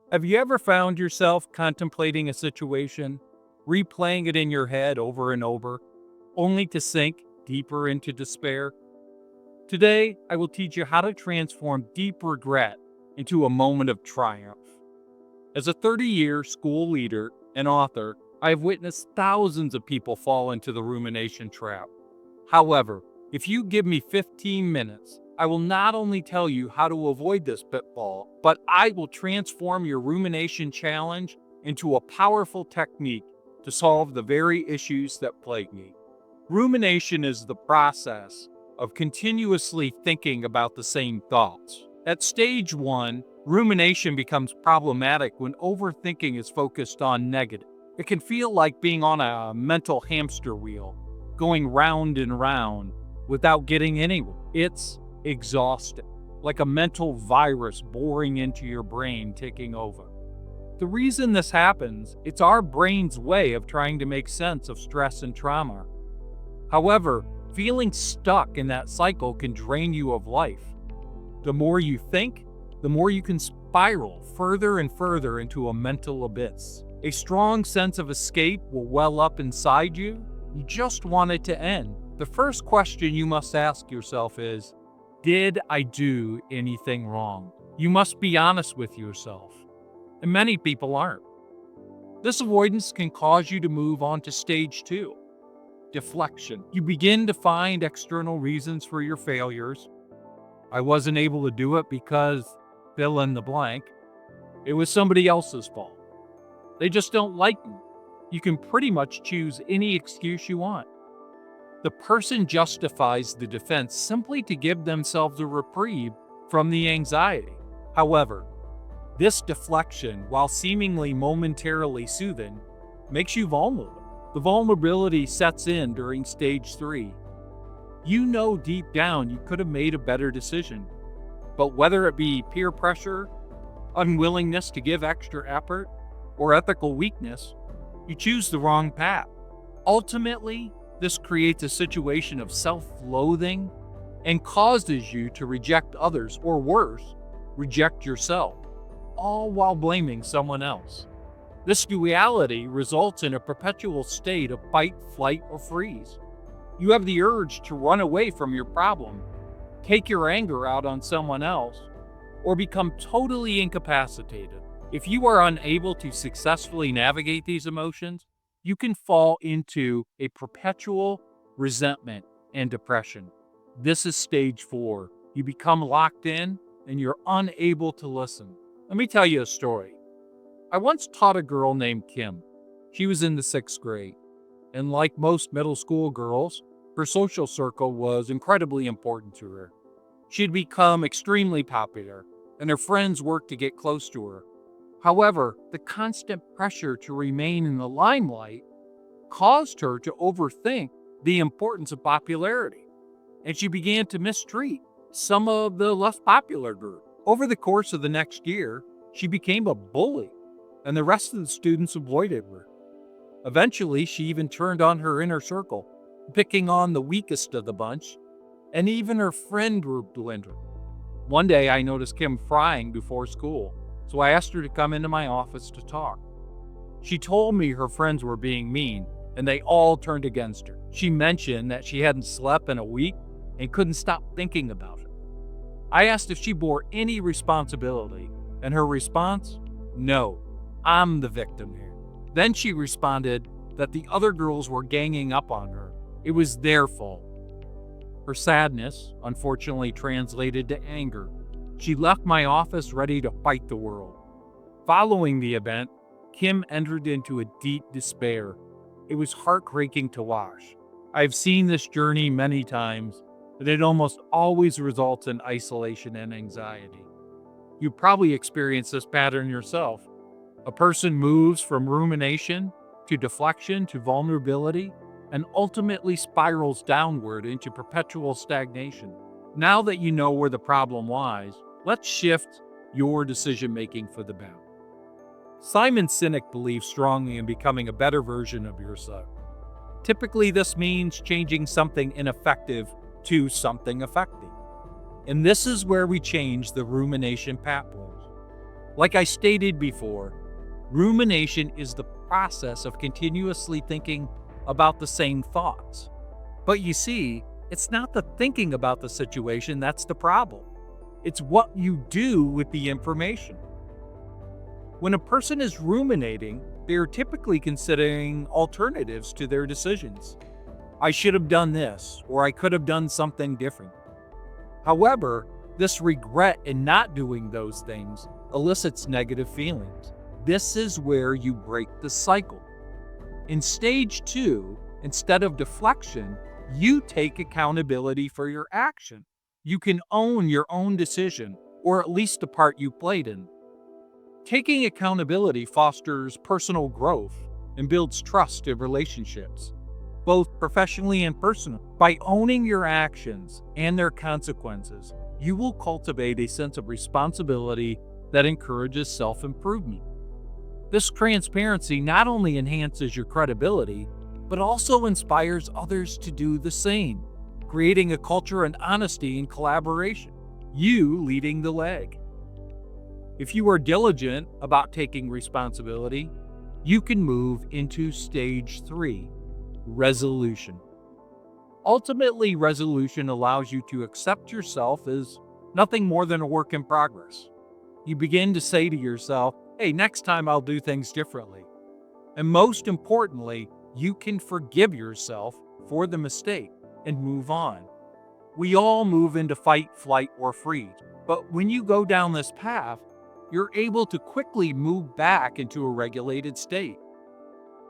Have you ever found yourself contemplating a situation, replaying it in your head over and over, only to sink deeper into despair? Today, I will teach you how to transform deep regret into a moment of triumph. As a 30-year school leader and author, I have witnessed thousands of people fall into the rumination trap. However, if you give me 15 minutes, I will not only tell you how to avoid this pitfall, but I will transform your rumination challenge into a powerful technique to solve the very issues that plague me. Rumination is the process of continuously thinking about the same thoughts. At stage 1, rumination becomes problematic when overthinking is focused on negative. It can feel like being on a mental hamster wheel, going round and round without getting anywhere. It's exhausting, like a mental virus boring into your brain, taking over. The reason this happens, it's our brain's way of trying to make sense of stress and trauma. However, feeling stuck in that cycle can drain you of life. The more you think, the more you can spiral further and further into a mental abyss. A strong sense of escape will well up inside you. You just want it to end. The first question you must ask yourself is, did I do anything wrong? You must be honest with yourself. And many people aren't. This avoidance can cause you to move on to stage 2, deflection. You begin to find external reasons for your failures. I wasn't able to do it because fill in the blank. It was somebody else's fault. They just don't like me. You can pretty much choose any excuse you want. The person justifies the defense simply to give themselves a reprieve from the anxiety. However, this deflection, while seemingly momentarily soothing, makes you vulnerable. The vulnerability sets in during stage 3. You know deep down you could have made a better decision, but whether it be peer pressure, unwillingness to give extra effort, or ethical weakness, you choose the wrong path. Ultimately, this creates a situation of self-loathing and causes you to reject others, or worse, reject yourself, all while blaming someone else. This duality results in a perpetual state of fight, flight, or freeze. You have the urge to run away from your problem, take your anger out on someone else, or become totally incapacitated. If you are unable to successfully navigate these emotions, you can fall into a perpetual resentment and depression. This is stage 4. You become locked in and you're unable to listen. Let me tell you a story. I once taught a girl named Kim. She was in the 6th grade, and like most middle school girls, her social circle was incredibly important to her. She had become extremely popular, and her friends worked to get close to her. However, the constant pressure to remain in the limelight caused her to overthink the importance of popularity, and she began to mistreat some of the less popular group. Over the course of the next year, she became a bully, and the rest of the students avoided her. Eventually, she even turned on her inner circle, picking on the weakest of the bunch, and even her friend group dwindled. One day, I noticed Kim crying before school, so I asked her to come into my office to talk. She told me her friends were being mean, and they all turned against her. She mentioned that she hadn't slept in a week and couldn't stop thinking about it. I asked if she bore any responsibility, and her response, no, I'm the victim here. Then she responded that the other girls were ganging up on her. It was their fault. Her sadness, unfortunately, translated to anger. She left my office ready to fight the world. Following the event, Kim entered into a deep despair. It was heartbreaking to watch. I've seen this journey many times, and it almost always results in isolation and anxiety. You probably experienced this pattern yourself. A person moves from rumination to deflection to vulnerability and ultimately spirals downward into perpetual stagnation. Now that you know where the problem lies, let's shift your decision-making for the better. Simon Sinek believes strongly in becoming a better version of yourself. Typically, this means changing something ineffective to something effective. And this is where we change the rumination pathways. Like I stated before, rumination is the process of continuously thinking about the same thoughts. But you see, it's not the thinking about the situation that's the problem. It's what you do with the information. When a person is ruminating, they are typically considering alternatives to their decisions. I should have done this, or I could have done something different. However, this regret in not doing those things elicits negative feelings. This is where you break the cycle. In stage 2, instead of deflection, you take accountability for your action. You can own your own decision, or at least the part you played in. Taking accountability fosters personal growth and builds trust in relationships, both professionally and personally. By owning your actions and their consequences, you will cultivate a sense of responsibility that encourages self-improvement. This transparency not only enhances your credibility, but also inspires others to do the same, creating a culture of honesty and collaboration, you leading the leg. If you are diligent about taking responsibility, you can move into stage 3, resolution. Ultimately, resolution allows you to accept yourself as nothing more than a work in progress. You begin to say to yourself, hey, next time I'll do things differently. And most importantly, you can forgive yourself for the mistake and move on. We all move into fight, flight, or freeze. But when you go down this path, you're able to quickly move back into a regulated state.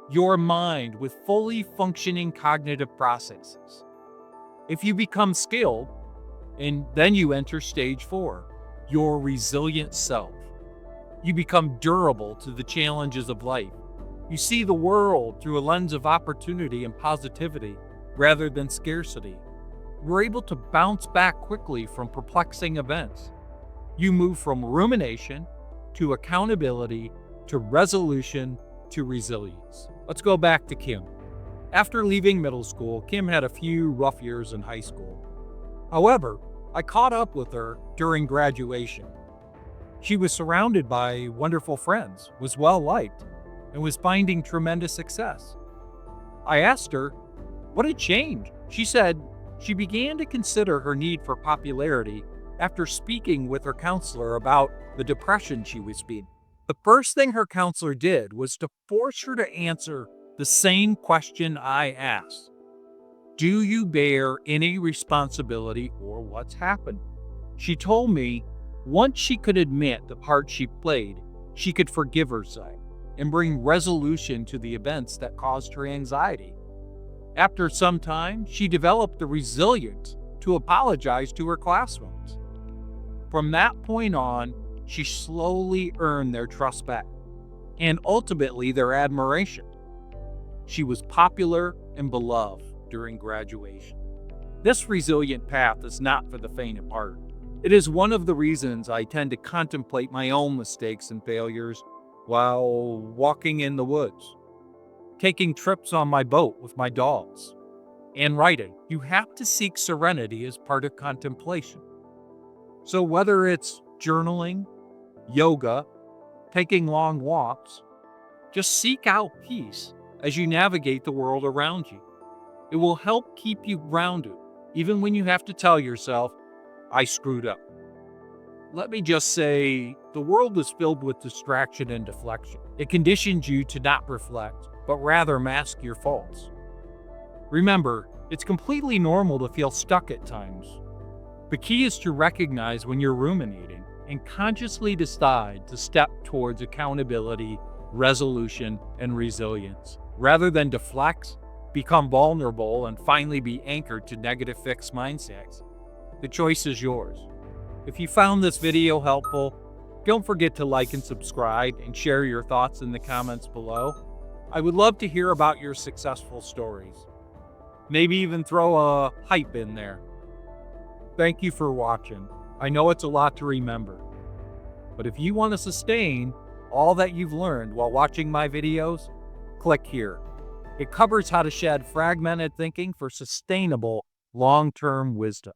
Your mind with fully functioning cognitive processes. If you become skilled, and then you enter stage 4, your resilient self. You become durable to the challenges of life. You see the world through a lens of opportunity and positivity rather than scarcity. You're able to bounce back quickly from perplexing events. You move from rumination to accountability to resolution to resilience. Let's go back to Kim. After leaving middle school, Kim had a few rough years in high school. However, I caught up with her during graduation. She was surrounded by wonderful friends, was well-liked, and was finding tremendous success. I asked her, what had changed? She said she began to consider her need for popularity after speaking with her counselor about the depression she was feeling. The first thing her counselor did was to force her to answer the same question I asked. Do you bear any responsibility for what's happened? She told me once she could admit the part she played, she could forgive herself and bring resolution to the events that caused her anxiety. After some time, she developed the resilience to apologize to her classmates. From that point on, she slowly earned their trust back and ultimately their admiration. She was popular and beloved during graduation. This resilient path is not for the faint of heart. It is one of the reasons I tend to contemplate my own mistakes and failures while walking in the woods, taking trips on my boat with my dogs, and writing. You have to seek serenity as part of contemplation. So whether it's journaling, yoga, taking long walks, just seek out peace as you navigate the world around you. It will help keep you grounded, even when you have to tell yourself, I screwed up. Let me just say, the world is filled with distraction and deflection. It conditions you to not reflect, but rather mask your faults. Remember, it's completely normal to feel stuck at times. The key is to recognize when you're ruminating and consciously decide to step towards accountability, resolution, and resilience, rather than deflect, become vulnerable, and finally be anchored to negative fixed mindsets. The choice is yours. If you found this video helpful, don't forget to like and subscribe and share your thoughts in the comments below. I would love to hear about your successful stories. Maybe even throw a hype in there. Thank you for watching. I know it's a lot to remember, but if you want to sustain all that you've learned while watching my videos, click here. It covers how to shed fragmented thinking for sustainable, long-term wisdom.